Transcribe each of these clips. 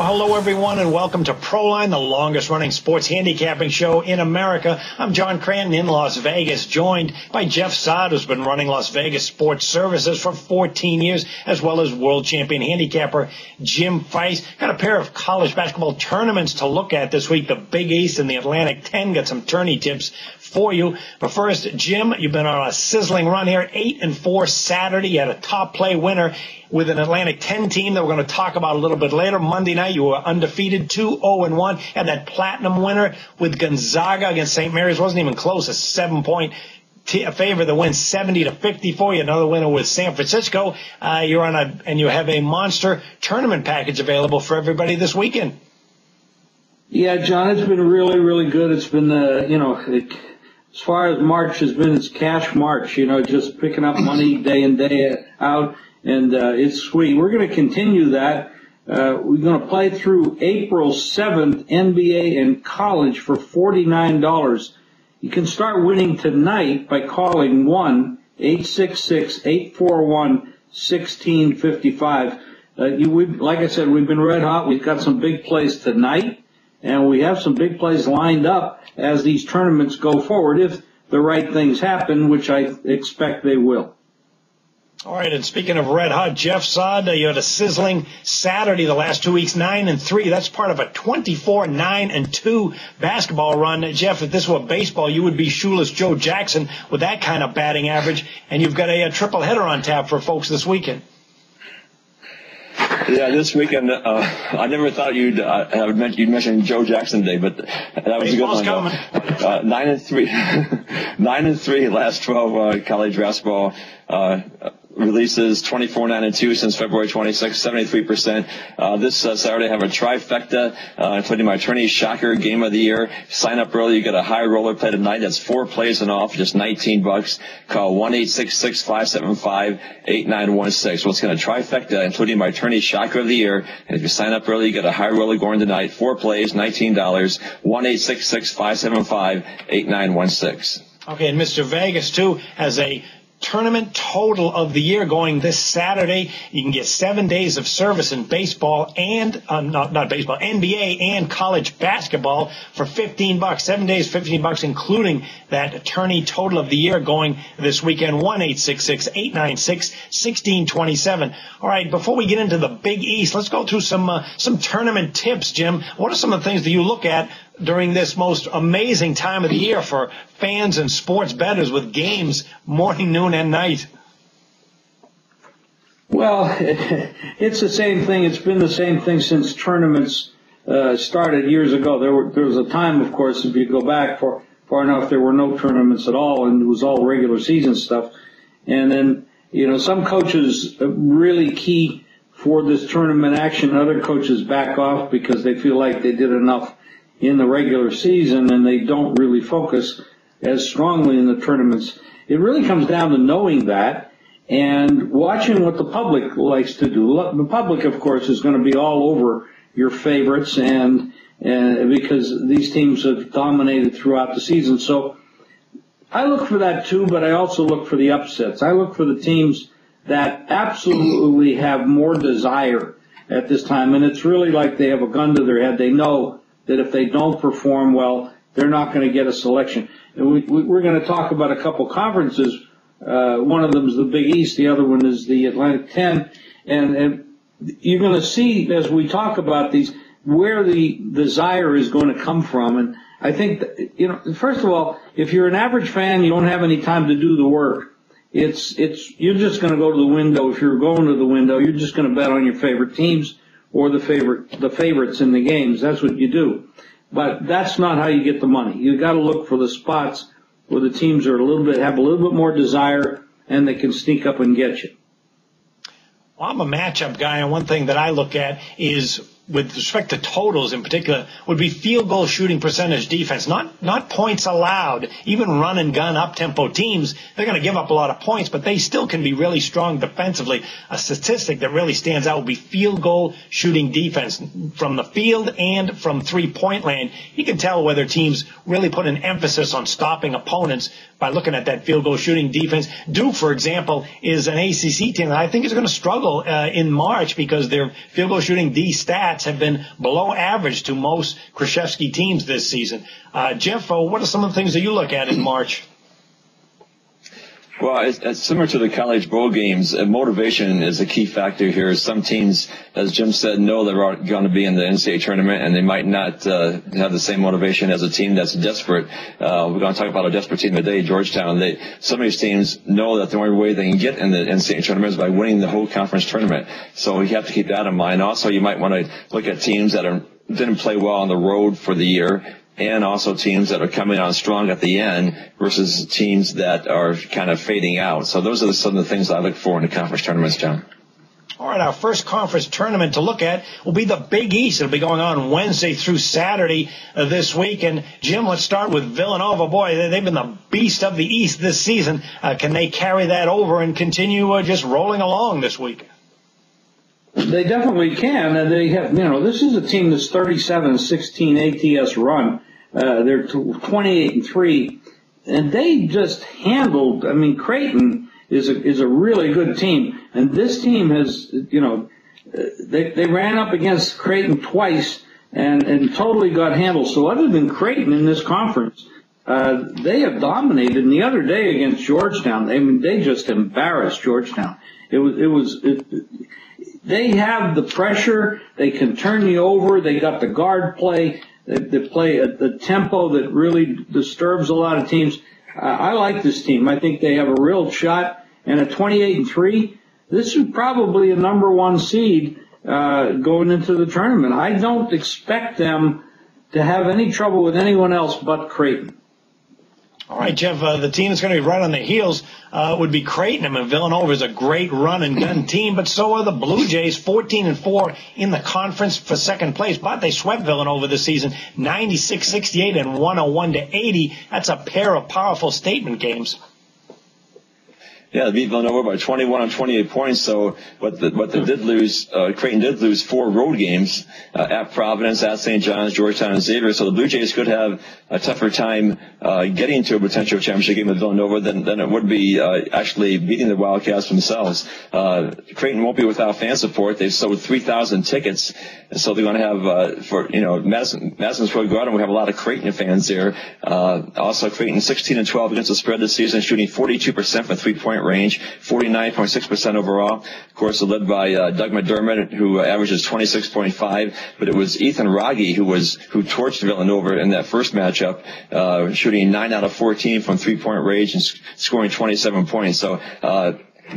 Well, hello, everyone, and welcome to Proline, the longest-running sports handicapping show in America. I'm John Cranton in Las Vegas, joined by Jeff Saad, who's been running Las Vegas Sports Services for 14 years, as well as world champion handicapper Jim Feist. Got a pair of college basketball tournaments to look at this week, the Big East and the Atlantic 10. Got some tourney tips for you. But first, Jim, you've been on a sizzling run here, 8-4 Saturday. You had a top play winner with an Atlantic 10 team that we're going to talk about a little bit later. Monday night, you were undefeated, 2-1. Had that platinum winner with Gonzaga against St. Mary's. Wasn't even close, a 7-point favor that wins 70-54. Another winner with San Francisco. You're on and you have a monster tournament package available for everybody this weekend. Yeah, John, it's been really, really good. It's been, as far as March has been, it's cash March, just picking up money day in, day out. And it's sweet. We're going to continue that. We're going to play through April 7th, NBA and college for $49. You can start winning tonight by calling 1-866-841-1655. Like I said, we've been red hot. We've got some big plays tonight, and we have some big plays lined up as these tournaments go forward if the right things happen, which I expect they will. All right, and speaking of red hot, Jeff Saad, you had a sizzling Saturday the last 2 weeks, 9-3. That's part of a 24-9-2 basketball run. Jeff, if this were baseball, you would be shoeless Joe Jackson with that kind of batting average, and you've got a triple header on tap for folks this weekend. Yeah, this weekend, I never thought you'd mention Joe Jackson Day, but that was Baseball's a good one. 9-3, 9-3 last 12 college basketball releases, 24-9-2 since February 26th, 73%. This Saturday I have a trifecta, including my tourney shocker game of the year. Sign up early, you get a high roller play tonight. That's 4 plays and off, just $19. Call 1-866-575-8916. Well, it's going to trifecta, including my tourney shocker of the year. And if you sign up early, you get a high roller going tonight. 4 plays, $19. 1-866-575-8916. Okay, and Mr. Vegas, too, has a tournament total of the year going this Saturday. You can get 7 days of service in baseball and not baseball, NBA and college basketball for $15. 7 days, $15, including that tourney total of the year going this weekend. 1-866-896-1627. All right, before we get into the Big East, let's go through some tournament tips, Jim. What are some of the things that you look at during this most amazing time of the year for fans and sports bettors with games morning, noon, and night? Well, it's the same thing. It's been the same thing since tournaments started years ago. There was a time, of course, if you go back far enough, there were no tournaments at all, and it was all regular season stuff. And then, some coaches really key for this tournament action. Other coaches back off because they feel like they did enough in the regular season, and they don't really focus as strongly in the tournaments. It really comes down to knowing that and watching what the public likes to do. The public, of course, is going to be all over your favorites, and because these teams have dominated throughout the season. So I look for that too, but I also look for the upsets. I look for the teams that absolutely have more desire at this time, and it's really like they have a gun to their head. They know that if they don't perform well, they're not going to get a selection. And we're going to talk about a couple conferences. One of them is the Big East. The other one is the Atlantic 10. And you're going to see, as we talk about these, where the desire is going to come from. And I think, first of all, if you're an average fan, you don't have any time to do the work. You're just going to go to the window. If you're going to the window, you're just going to bet on your favorite teams or the favorites in the games. That's what you do. But that's not how you get the money. You got to look for the spots where the teams are have a little bit more desire, and they can sneak up and get you. Well, I'm a matchup guy, and one thing that I look at is, with respect to totals in particular, would be field goal shooting percentage defense, not points allowed. Even run and gun up-tempo teams, they're going to give up a lot of points, but they still can be really strong defensively. A statistic that really stands out would be field goal shooting defense from the field and from three-point land. You can tell whether teams really put an emphasis on stopping opponents by looking at that field goal shooting defense. Duke, for example, is an ACC team that I think is going to struggle in March because their field goal shooting D stats Willdcats have been below average to most Krzyzewski teams this season. Jeff, what are some of the things that you look at in March? Well, it's similar to the college bowl games. Motivation is a key factor here. Some teams, as Jim said, know they're going to be in the NCAA tournament, and they might not have the same motivation as a team that's desperate. We're going to talk about a desperate team today, Georgetown. Some of these teams know that the only way they can get in the NCAA tournament is by winning the whole conference tournament. So you have to keep that in mind. Also, you might want to look at teams that didn't play well on the road for the year, and also teams that are coming on strong at the end versus teams that are kind of fading out. So those are some of the things I look for in the conference tournaments, John. All right, our first conference tournament to look at will be the Big East. It'll be going on Wednesday through Saturday this week. And, Jim, let's start with Villanova. Boy, they've been the beast of the East this season. Can they carry that over and continue just rolling along this week? They definitely can. And they have, this is a team that's 37-16 ATS run. They're 28-3, and they just handled. I mean, Creighton is a really good team, and this team has, they ran up against Creighton twice and totally got handled. So other than Creighton in this conference, they have dominated. And the other day against Georgetown, they just embarrassed Georgetown. They have the pressure. They can turn you over. They got the guard play. They play at the tempo that really disturbs a lot of teams. I like this team. I think they have a real shot. And at 28-3, this is probably a number one seed going into the tournament. I don't expect them to have any trouble with anyone else but Creighton. All right, Jeff, the team that's going to be right on their heels would be Creighton. I mean, Villanova is a great run-and-gun team, but so are the Blue Jays, 14-4 in the conference for second place. But they swept Villanova this season, 96-68 and 101-80. That's a pair of powerful statement games. Yeah, they beat Villanova by 21 and 28 points. So what they did lose, Creighton did lose 4 road games at Providence, at St. John's, Georgetown, and Xavier. So the Blue Jays could have a tougher time getting to a potential championship game with Villanova than it would be actually beating the Wildcats themselves. Creighton won't be without fan support. They've sold 3,000 tickets, and so they're going to have Madison Square Garden. We have a lot of Creighton fans there. Also, Creighton 16-12 against the spread this season, shooting 42% from three-point range, 49.6% overall. Of course, led by Doug McDermott, who averages 26.5. But it was Ethan Wragge who torched Villanova in that first matchup, shooting 9 out of 14 from three-point range and scoring 27 points. So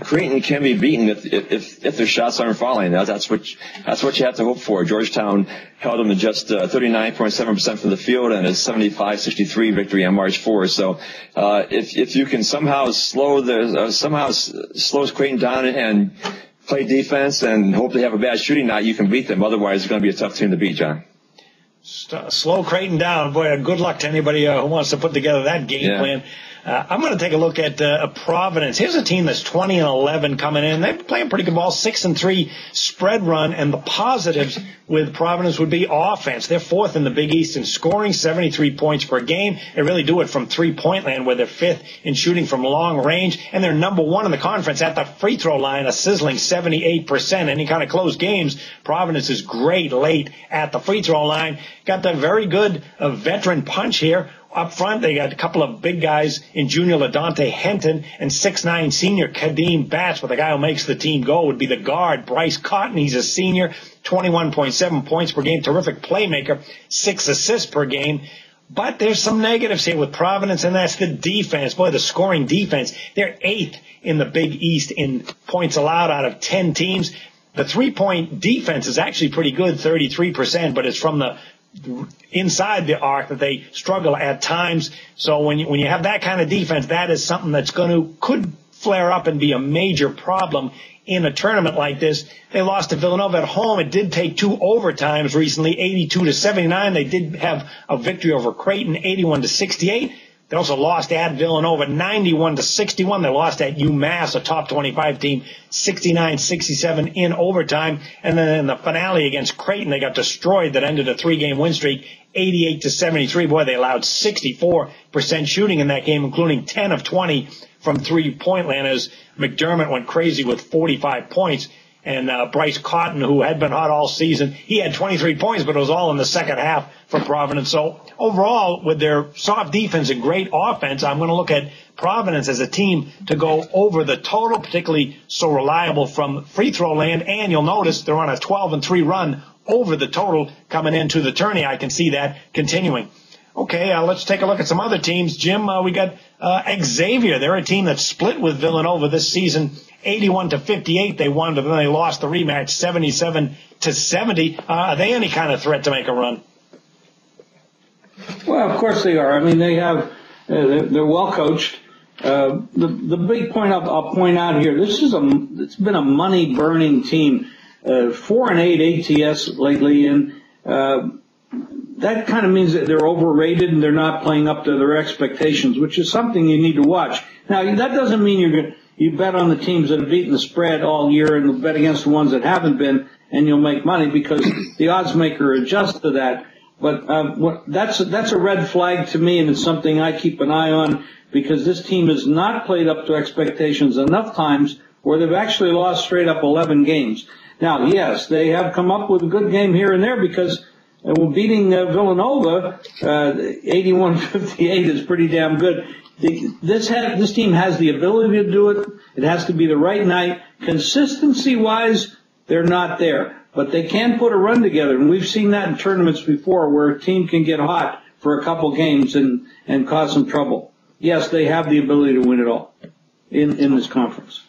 Creighton can be beaten if their shots aren't falling. That's what you have to hope for. Georgetown held them to just 39.7% from the field and a 75-63 victory on March 4th. So if you can somehow slow Creighton down and play defense and hope they have a bad shooting night, you can beat them. Otherwise, it's going to be a tough team to beat, John. Slow Creighton down. Boy, good luck to anybody who wants to put together that game plan. I'm going to take a look at Providence. Here's a team that's 20-11 coming in. They're playing pretty good ball, 6-3 spread run, and the positives with Providence would be offense. They're 4th in the Big East in scoring, 73 points per game. They really do it from three-point land, where they're 5th in shooting from long range, and they're number 1 in the conference at the free throw line, a sizzling 78%. Any kind of close games, Providence is great late at the free throw line. Got the very good veteran punch here. Up front, they got a couple of big guys in junior LaDonte Henton and 6'9 senior Kadeem Batts, but the guy who makes the team go would be the guard, Bryce Cotton. He's a senior, 21.7 points per game, terrific playmaker, 6 assists per game. But there's some negatives here with Providence, and that's the defense. Boy, the scoring defense. They're 8th in the Big East in points allowed out of 10 teams. The three-point defense is actually pretty good, 33%, but it's from the inside the arc that they struggle at times. So when you have that kind of defense, that is something that's could flare up and be a major problem in a tournament like this. They lost to Villanova at home. It did take 2 overtimes recently, 82-79. They did have a victory over Creighton, 81-68. They also lost at Villanova, 91-61. They lost at UMass, a top 25 team, 69-67 in overtime. And then in the finale against Creighton, they got destroyed. That ended a 3-game win streak, 88-73. Boy, they allowed 64% shooting in that game, including 10 of 20 from three-point land, as McDermott went crazy with 45 points. And Bryce Cotton, who had been hot all season, he had 23 points, but it was all in the second half for Providence. So overall, with their soft defense and great offense, I'm going to look at Providence as a team to go over the total, particularly so reliable from free throw land. And you'll notice they're on a 12-3 run over the total coming into the tourney. I can see that continuing. Okay, let's take a look at some other teams. Jim, we got Xavier. They're a team that split with Villanova this season, 81-58. They won, but then they lost the rematch, 77-70. Are they any kind of threat to make a run? Well, of course they are. I mean, they have they're well coached. The big point I'll point out here, it's been a money burning team, 4-8 ATS lately, and that kind of means that they're overrated and they're not playing up to their expectations, which is something you need to watch. Now, that doesn't mean you bet on the teams that have beaten the spread all year and bet against the ones that haven't been, and you'll make money because the odds maker adjusts to that. But that's a red flag to me, and it's something I keep an eye on because this team has not played up to expectations enough times where they've actually lost straight up 11 games. Now, yes, they have come up with a good game here and there because beating Villanova 81-58 is pretty damn good. This team has the ability to do it. It has to be the right night. Consistency-wise, they're not there. But they can put a run together, and we've seen that in tournaments before where a team can get hot for a couple games and cause some trouble. Yes, they have the ability to win it all in this conference.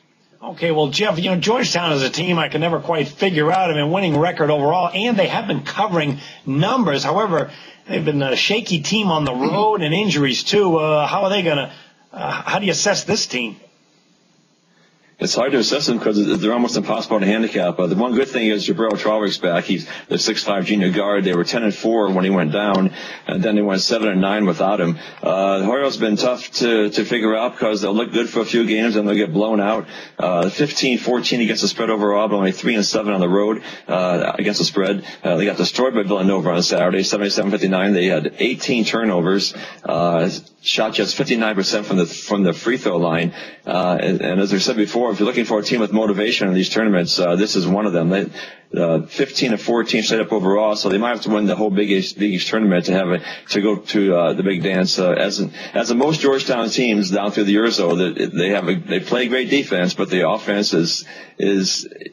Okay, well, Jeff, Georgetown is a team I can never quite figure out. I mean, winning record overall, and they have been covering numbers. However, they've been a shaky team on the road and injuries, too. How do you assess this team? It's hard to assess them because they're almost impossible to handicap. The one good thing is Jabril Traore's back. He's the 6'5" junior guard. They were 10-4 when he went down, and then they went 7-9 without him. The Hoyle's been tough to figure out because they'll look good for a few games and they'll get blown out. 15-14 against the spread overall, but only 3-7 on the road against the spread. They got destroyed by Villanova on Saturday, 77-59. They had 18 turnovers. Shot just 59% from the free throw line. And as I said before, if you're looking for a team with motivation in these tournaments, this is one of them. They 15-14 straight up overall, so they might have to win the whole Big East tournament to go to the big dance. As the most Georgetown teams down through the years, though, they play great defense, but the offense is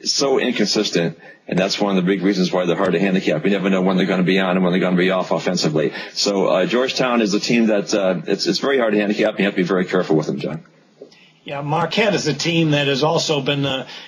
so inconsistent. And that's one of the big reasons why they're hard to handicap. You never know when they're going to be on and when they're going to be off offensively. So Georgetown is a team that it's very hard to handicap, and you have to be very careful with them, John. Yeah, Marquette is a team that has also been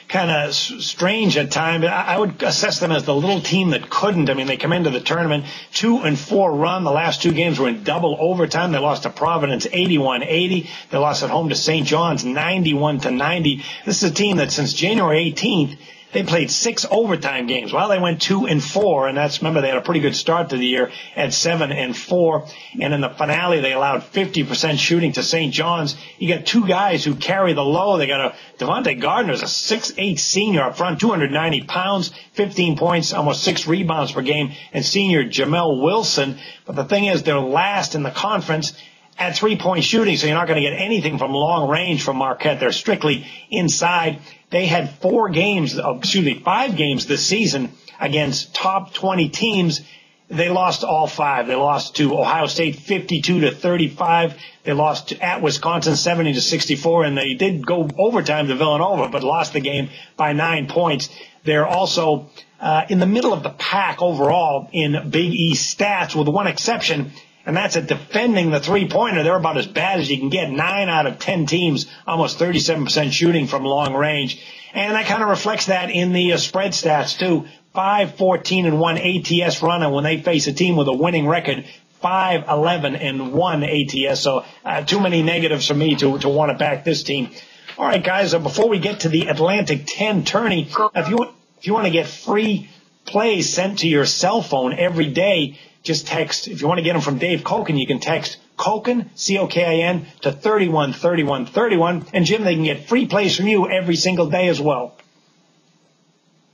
kind of strange at times. I would assess them as the little team that couldn't. I mean, they come into the tournament 2-4 run. The last two games were in double overtime. They lost to Providence 81-80. They lost at home to St. John's 91-90. This is a team that since January 18th, they played 6 overtime games. Well, they went 2-4, and remember, they had a pretty good start to the year at 7-4. And in the finale, they allowed 50% shooting to St. John's. You got two guys who carry the load. They got Devontae Gardner's a 6'8" senior up front, 290 pounds, 15 points, almost 6 rebounds per game, and senior Jamel Wilson. But the thing is, they're last in the conference at 3-point shooting, so you're not going to get anything from long range from Marquette. They're strictly inside. They had 5 games this season against top 20 teams. They lost all 5. They lost to Ohio State 52-35. They lost at Wisconsin 70-64, and they did go overtime to Villanova, but lost the game by 9 points. They're also in the middle of the pack overall in Big East stats, with one exception, and that's at defending the three-pointer. They're about as bad as you can get. 9 out of 10 teams, almost 37% shooting from long range. And that kind of reflects that in the spread stats, too. 5-14-1 ATS run, and when they face a team with a winning record, 5-11-1 ATS. So too many negatives for me to want to back this team. All right, guys, before we get to the Atlantic 10 tourney, if you want to get free plays sent to your cell phone every day, just text. If you want to get them from Dave Koken, you can text Koken, C-O-K-I-N, to 313131. And, Jim, they can get free plays from you every single day as well.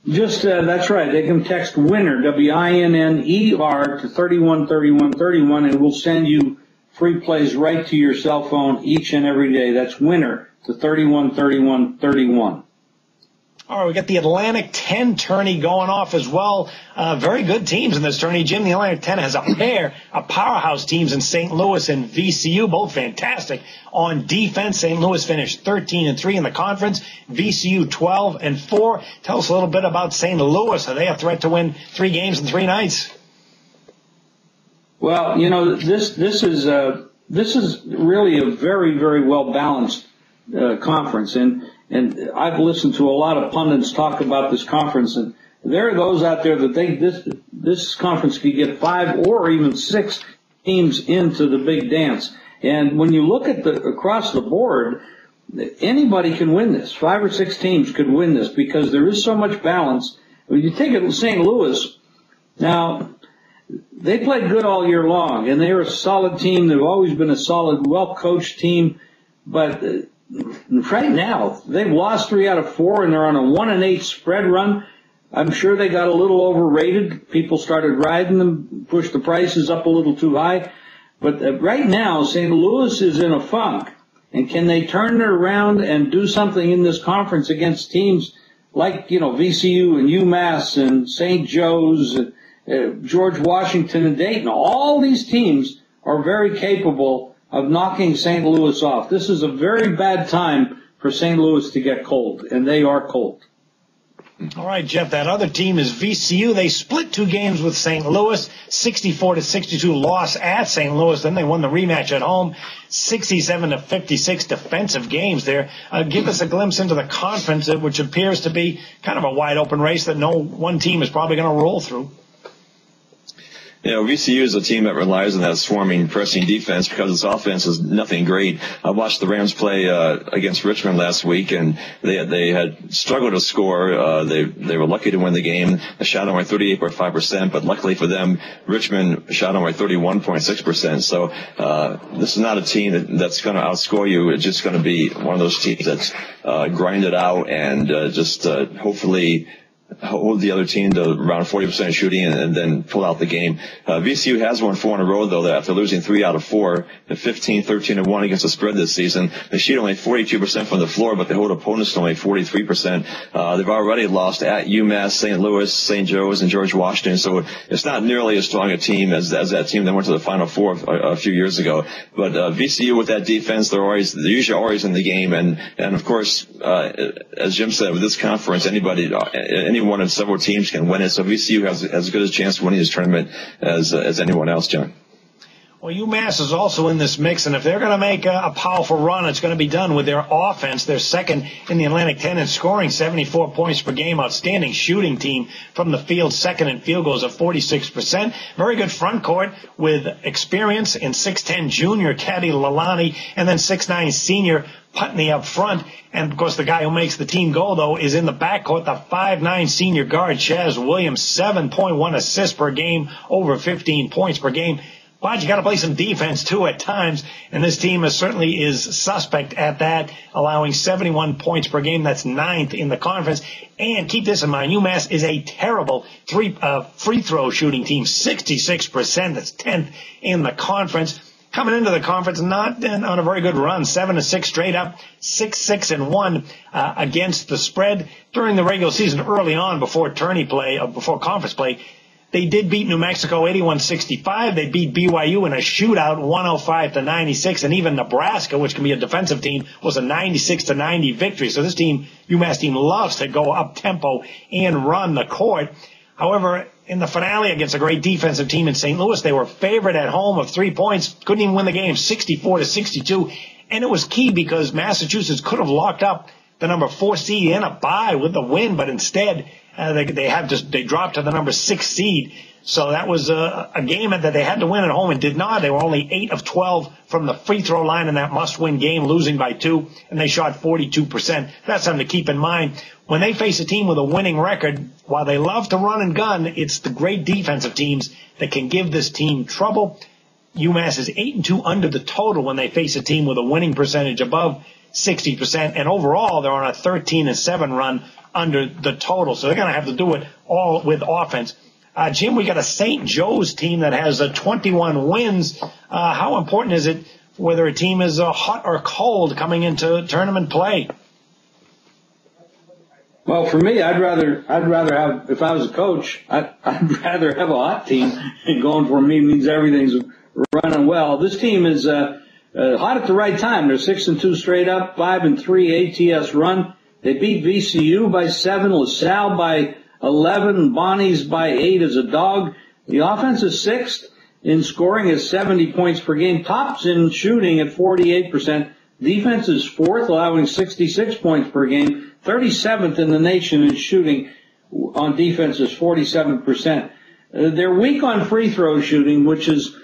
That's right. They can text WINNER, W-I-N-N-E-R, to 313131, and we'll send you free plays right to your cell phone each and every day. That's WINNER to 313131. All right, we got the Atlantic 10 tourney going off as well. Very good teams in this tourney. Jim, the Atlantic 10 has a pair of powerhouse teams in St. Louis and VCU, both fantastic on defense. St. Louis finished 13-3 in the conference. VCU 12-4. Tell us a little bit about St. Louis. Are they a threat to win 3 games in 3 nights? Well, you know, this is really a very, very well balanced conference, and I've listened to a lot of pundits talk about this conference, and there are those out there that think this conference could get 5 or even 6 teams into the big dance. And when you look at across the board, anybody can win this. 5 or 6 teams could win this because there is so much balance. When you take it to St. Louis, now they played good all year long, and they're a solid team. They've always been a solid, well-coached team, but right now, they've lost 3 out of 4, and they're on a 1-8 spread run. I'm sure they got a little overrated. People started riding them, pushed the prices up a little too high. But right now, St. Louis is in a funk. And can they turn it around and do something in this conference against teams like, you know, VCU and UMass and St. Joe's, George Washington and Dayton? All these teams are very capable of knocking St. Louis off. This is a very bad time for St. Louis to get cold, and they are cold. All right, Jeff, that other team is VCU. They split 2 games with St. Louis, 64-62 loss at St. Louis. Then they won the rematch at home, 67-56 defensive games there. Give us a glimpse into the conference, which appears to be kind of a wide-open race that no one team is probably going to roll through. You know, VCU is a team that relies on that swarming, pressing defense because its offense is nothing great. I watched the Rams play against Richmond last week, and they had struggled to score. They were lucky to win the game. They shot only 38.5%, but luckily for them, Richmond shot only 31.6%. So this is not a team that's going to outscore you. It's just going to be one of those teams that's grinded out and just hopefully hold the other team to around 40% shooting and then pull out the game. VCU has won 4 in a row, though, after losing 3 out of 4, 15-13-1 against the spread this season. They shoot only 42% from the floor, but they hold opponents to only 43%. They've already lost at UMass, St. Louis, St. Joe's, and George Washington, so it's not nearly as strong a team as that team that went to the Final Four a few years ago. But VCU with that defense, they're usually always in the game, and of course, as Jim said, with this conference, any one of several teams can win it. So VCU has as good a chance of winning this tournament as anyone else, John. Well, UMass is also in this mix, and if they're going to make a powerful run, it's going to be done with their offense. They're second in the Atlantic 10 in scoring, 74 points per game. Outstanding shooting team from the field, second in field goals at 46%. Very good front court with experience in 6'10 junior Caddy Lalani and then 6'9 senior Putney up front. And, of course, the guy who makes the team go, though, is in the backcourt, the 5'9 senior guard, Chaz Williams, 7.1 assists per game, over 15 points per game. But you got to play some defense, too, at times. And this team certainly is suspect at that, allowing 71 points per game. That's 9th in the conference. And keep this in mind, UMass is a terrible free throw shooting team, 66%. That's 10th in the conference. Coming into the conference, not on a very good run, 7-6 straight up, 6-1 against the spread during the regular season early on before before conference play. They did beat New Mexico 81-65. They beat BYU in a shootout 105-96, and even Nebraska, which can be a defensive team, was a 96-90 victory. So this team, UMass team, loves to go up tempo and run the court. However, in the finale against a great defensive team in St. Louis, they were favored at home of 3 points, couldn't even win the game, 64-62. And it was key because Massachusetts could have locked up the number 4 seed in a bye with the win, but instead they dropped to the number 6 seed. So that was a game that they had to win at home and did not. They were only 8 of 12 from the free throw line in that must-win game, losing by 2, and they shot 42%. That's something to keep in mind. When they face a team with a winning record, while they love to run and gun, it's the great defensive teams that can give this team trouble. UMass is 8-2 under the total when they face a team with a winning percentage above 60%, and overall they're on a 13-7 run under the total. So they're going to have to do it all with offense. Jim, we got a St. Joe's team that has 21 wins. How important is it whether a team is hot or cold coming into tournament play? Well, for me, I'd rather have, if I was a coach, I'd rather have a hot team. Going for me means everything's running well. This team is hot at the right time. They're 6-2 straight up, 5-3 ATS run. They beat VCU by 7, LaSalle by 11, Bonnie's by 8 as a dog. The offense is 6th in scoring at 70 points per game. Tops in shooting at 48%. Defense is 4th, allowing 66 points per game. 37th in the nation in shooting on defense is 47%. They're weak on free throw shooting, which is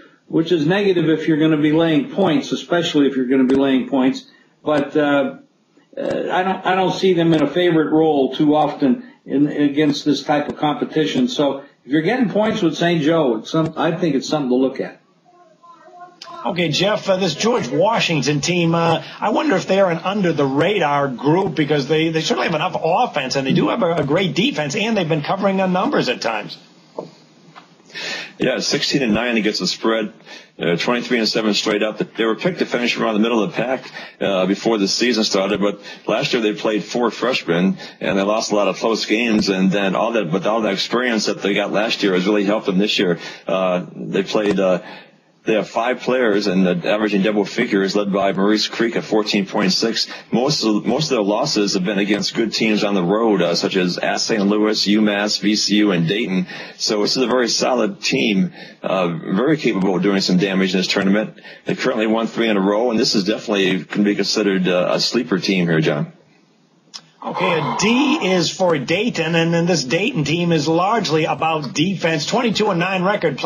negative if you're going to be laying points, especially if you're going to be laying points. But I don't see them in a favorite role too often against this type of competition. So if you're getting points with St. Joe, I think it's something to look at. Okay, Jeff, this George Washington team, I wonder if they're an under-the-radar group because they certainly have enough offense, and they do have a great defense, and they've been covering their numbers at times. Yeah, 16-9 against the spread, 23-7 straight up. They were picked to finish around the middle of the pack before the season started, but last year they played 4 freshmen, and they lost a lot of close games, and then all that experience that they got last year has really helped them this year. They have 5 players and averaging double figures, led by Maurice Creek at 14.6. Most of their losses have been against good teams on the road, such as at St. Louis, UMass, VCU, and Dayton. So this is a very solid team, very capable of doing some damage in this tournament. They currently won 3 in a row, and this is definitely can be considered a sleeper team here, John. Okay, a D is for Dayton, and then this Dayton team is largely about defense. 22-9 record,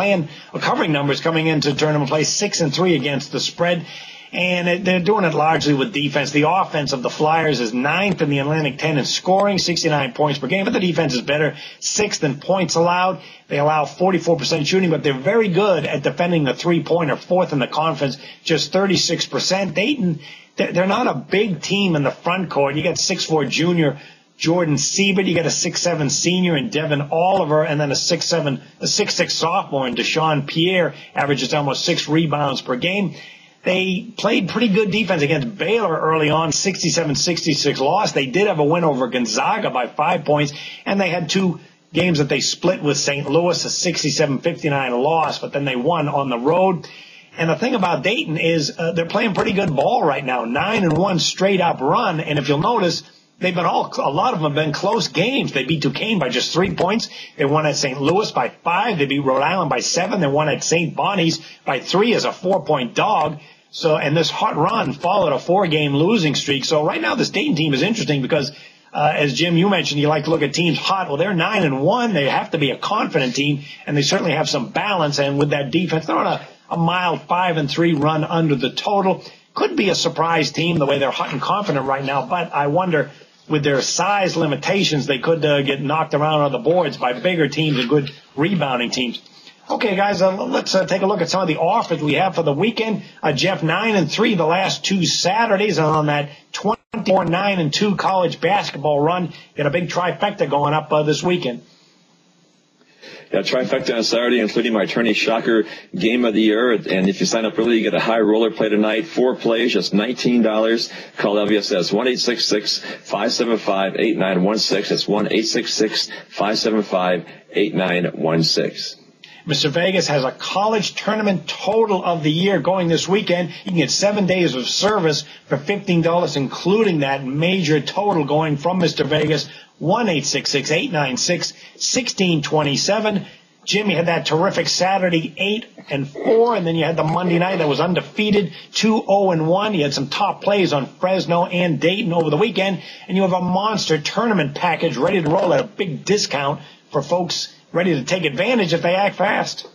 covering numbers coming into tournament play, 6-3 against the spread, and they're doing it largely with defense. The offense of the Flyers is 9th in the Atlantic 10 in scoring, 69 points per game, but the defense is better, 6th in points allowed. They allow 44% shooting, but they're very good at defending the three-pointer, 4th in the conference, just 36%. Dayton, they're not a big team in the front court. You got 6'4" junior Jordan Siebert. You got a 6'7" senior in Devin Oliver, and then a 6'6" sophomore in Deshaun Pierre, averages almost 6 rebounds per game. They played pretty good defense against Baylor early on, 67-66 loss. They did have a win over Gonzaga by 5 points, and they had 2 games that they split with St. Louis, a 67-59 loss, but then they won on the road. And the thing about Dayton is they're playing pretty good ball right now, 9-1 straight up run. And if you'll notice, a lot of them have been close games. They beat Duquesne by just 3 points. They won at St. Louis by 5. They beat Rhode Island by 7. They won at St. Bonnie's by 3 as a 4-point dog. So, and this hot run followed a 4-game losing streak. So right now this Dayton team is interesting because, as Jim, you mentioned, you like to look at teams hot. Well, they're 9-1. They have to be a confident team, and they certainly have some balance. And with that defense, they're on a mild 5-3 run under the total. Could be a surprise team the way they're hot and confident right now, but I wonder with their size limitations, they could get knocked around on the boards by bigger teams and good rebounding teams. Okay, guys, let's take a look at some of the offers we have for the weekend. Jeff, 9-3 the last 2 Saturdays, and on that 24-9-2 college basketball run, got a big trifecta going up this weekend. Yeah, trifecta on Saturday, including my Tourney Shocker Game of the Year. And if you sign up early, you get a high roller play tonight. 4 plays, just $19. Call LVSS 1-866-575-8916. That's 1-866-575-8916. Mr. Vegas has a college tournament total of the year going this weekend. You can get 7 days of service for $15, including that major total going from Mr. Vegas, 1-866-896-1627. Jim, you had that terrific Saturday 8-4, and then you had the Monday night that was undefeated 2-0-1. You had some top plays on Fresno and Dayton over the weekend, and you have a monster tournament package ready to roll at a big discount for folks ready to take advantage if they act fast.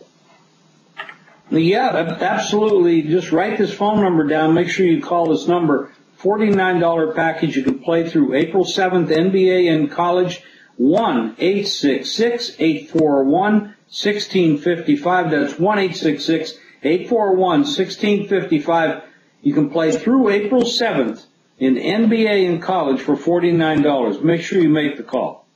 Yeah, absolutely. Just write this phone number down. Make sure you call this number. $49 package. You can play through April 7th, NBA and college. 1-866-841-1655. That's 1-866-841-1655. You can play through April 7th in NBA and college for $49. Make sure you make the call.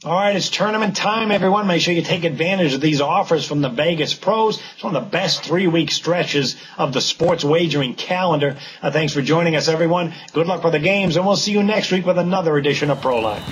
All right, it's tournament time, everyone. Make sure you take advantage of these offers from the Vegas pros. It's one of the best 3-week stretches of the sports wagering calendar. Thanks for joining us, everyone. Good luck for the games, and we'll see you next week with another edition of Proline.